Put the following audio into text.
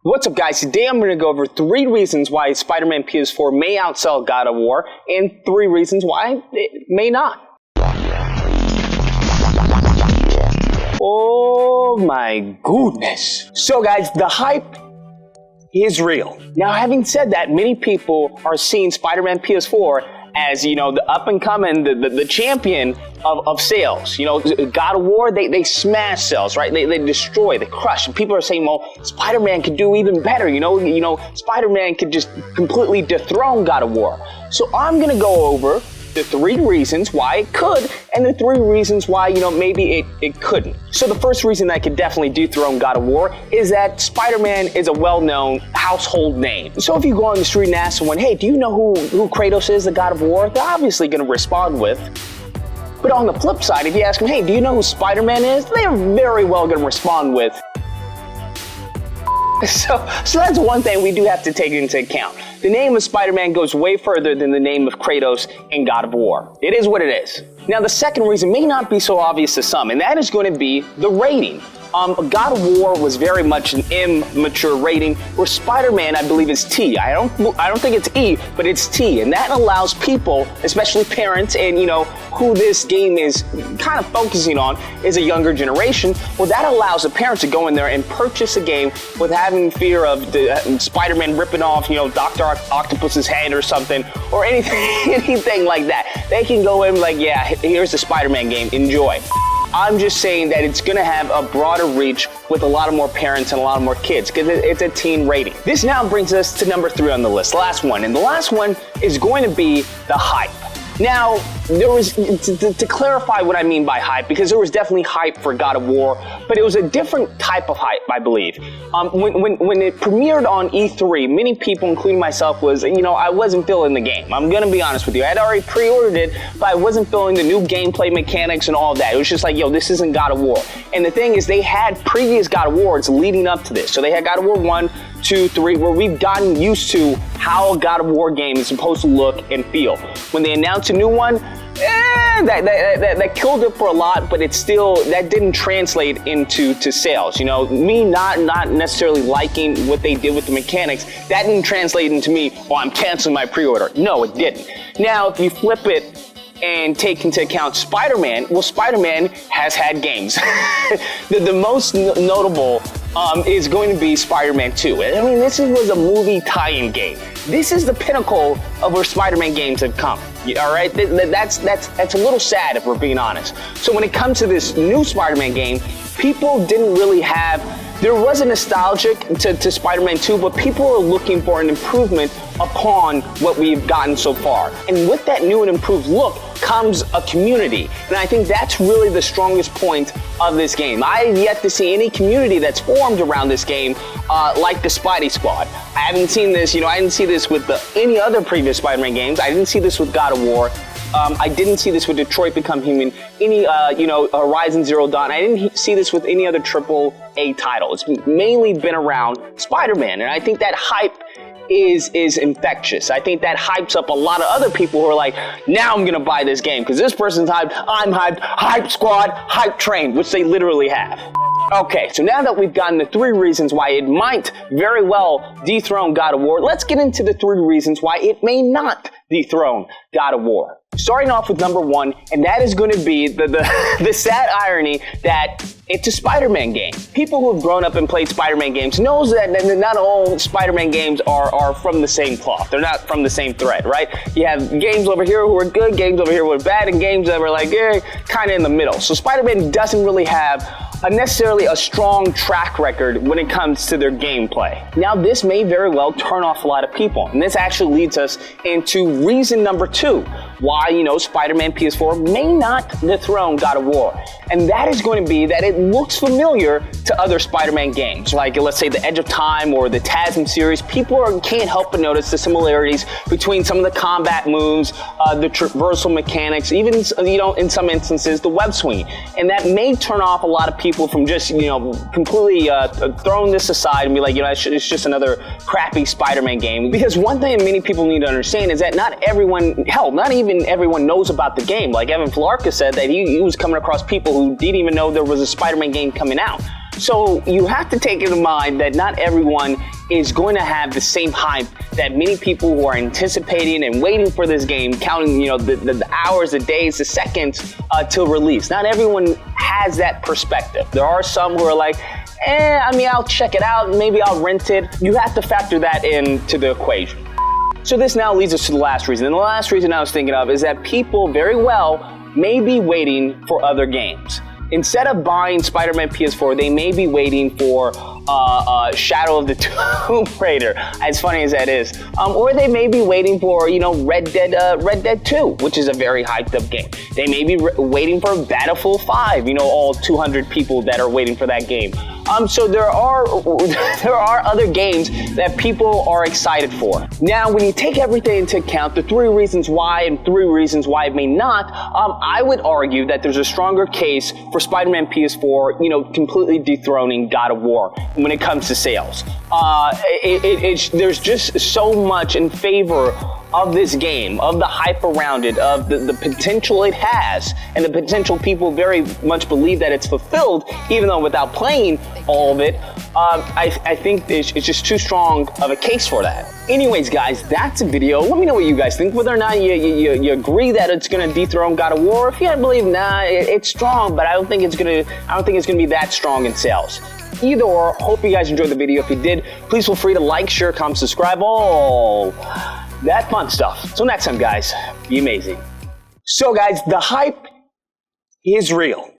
What's up, guys? Today I'm going to go over 3 reasons why Spider-Man PS4 may outsell God of War, and 3 reasons why it may not. Oh my goodness. So guys, the hype is real. Now, having said that, many people are seeing Spider-Man PS4 as, you know, the up-and-coming, the champion of sales. You know, God of War, they smash sales, right? They destroy, they crush. And people are saying, well, Spider-Man could do even better, you know, Spider-Man could just completely dethrone God of War. So I'm gonna go over the 3 reasons why it could, and the 3 reasons why, you know, maybe it couldn't. So the first reason that could definitely dethrone God of War is that Spider-Man is a well-known household name. So if you go on the street and ask someone, hey, do you know who Kratos is, the God of War? They're obviously going to respond with. But on the flip side, if you ask them, hey, do you know who Spider-Man is? They're very well going to respond with. So that's one thing we do have to take into account. The name of Spider-Man goes way further than the name of Kratos in God of War. It is what it is. Now, the second reason may not be so obvious to some, and that is going to be the rating. God of War was very much an immature rating, where Spider-Man, I believe, is T. I don't think it's E, but it's T, and that allows people, especially parents, and you know who this game is kind of focusing on is a younger generation. Well, that allows a parent to go in there and purchase a game with having fear of the Spider-Man ripping off, you know, Dr. Octopus's head or something, or anything like that. They can go in like, yeah, here's the Spider-Man game, enjoy. I'm just saying that it's going to have a broader reach with a lot of more parents and a lot of more kids because it's a teen rating. This now brings us to number 3 on the list, last one. And the last one is going to be the hype. Now, there was, to clarify what I mean by hype, because there was definitely hype for God of War, but it was a different type of hype, I believe. When it premiered on E3, many people, including myself, was, you know, I wasn't feeling the game. I'm going to be honest with you. I had already pre-ordered it, but I wasn't feeling the new gameplay mechanics and all of that. It was just like, yo, this isn't God of War. And the thing is, they had previous God of Wars leading up to this. So they had God of War 1, 2, 3, where we've gotten used to how a God of War game is supposed to look and feel. When they announced a new one, that killed it for a lot, but it still, that didn't translate into sales. You know, me not necessarily liking what they did with the mechanics, that didn't translate into me, oh, I'm canceling my pre-order. No, it didn't. Now, if you flip it and take into account Spider-Man, well, Spider-Man has had games. the most notable is going to be Spider-Man 2. I mean, this was a movie tie-in game. This is the pinnacle of where Spider-Man games have come. All right, that's a little sad if we're being honest. So when it comes to this new Spider-Man game, people didn't really have. There was a nostalgic to Spider-Man 2, but people are looking for an improvement upon what we've gotten so far. And with that new and improved look comes a community. And I think that's really the strongest point of this game. I have yet to see any community that's formed around this game like the Spidey Squad. I haven't seen this, you know, I didn't see this with any other previous Spider-Man games. I didn't see this with God of War. I didn't see this with Detroit Become Human, any, you know, Horizon Zero Dawn. I didn't see this with any other AAA title. It's mainly been around Spider-Man, and I think that hype is infectious. I think that hypes up a lot of other people who are like, now I'm gonna buy this game, because this person's hyped, I'm hyped, hype squad, hype train, which they literally have. Okay, so now that we've gotten the 3 reasons why it might very well dethrone God of War, let's get into the 3 reasons why it may not dethrone God of War. Starting off with number 1, and that is going to be the sad irony that it's a Spider-Man game. People who have grown up and played Spider-Man games knows that not all Spider-Man games are from the same cloth. They're not from the same thread, right? You have games over here who are good, games over here who are bad, and games that are like, kind of in the middle. So Spider-Man doesn't really have necessarily a strong track record when it comes to their gameplay. Now, this may very well turn off a lot of people, and this actually leads us into reason number 2 why, you know, Spider-Man PS4 may not dethrone God of War. And that is going to be that it looks familiar to other Spider-Man games, like let's say the Edge of Time or the TASM series. People can't help but notice the similarities between some of the combat moves, the traversal mechanics, even, you know, in some instances, the web swing. And that may turn off a lot of people from just, you know, completely throwing this aside and be like, you know, it's just another crappy Spider-Man game. Because one thing many people need to understand is that not everyone, hell, not even everyone knows about the game. Like Evan Flarka said that he was coming across people who didn't even know there was a Spider-Man game coming out. So you have to take into mind that not everyone is going to have the same hype that many people who are anticipating and waiting for this game, counting, the hours, the days, the seconds till release. Not everyone has that perspective. There are some who are like, I'll check it out, maybe I'll rent it. You have to factor that into the equation. So this now leads us to the last reason. And the last reason I was thinking of is that people very well may be waiting for other games. Instead of buying Spider-Man PS4, they may be waiting for Shadow of the Tomb Raider, as funny as that is. Or they may be waiting for, Red Dead 2, which is a very hyped up game. They may be waiting for Battlefield 5, all 200 people that are waiting for that game. So there are other games that people are excited for. Now, when you take everything into account, the 3 reasons why and 3 reasons why it may not, I would argue that there's a stronger case for Spider-Man PS4, completely dethroning God of War when it comes to sales. There's just so much in favor of this game, of the hype around it, of the potential it has, and the potential people very much believe that it's fulfilled, even though without playing all of it, I think it's just too strong of a case for that. Anyways, guys, that's a video. Let me know what you guys think, whether or not you agree that it's gonna dethrone God of War. If you believe, it's strong, but I don't think it's gonna be that strong in sales. Either or, hope you guys enjoyed the video. If you did, please feel free to like, share, comment, subscribe, all that fun stuff. Till next time, guys, be amazing. So, guys, the hype is real.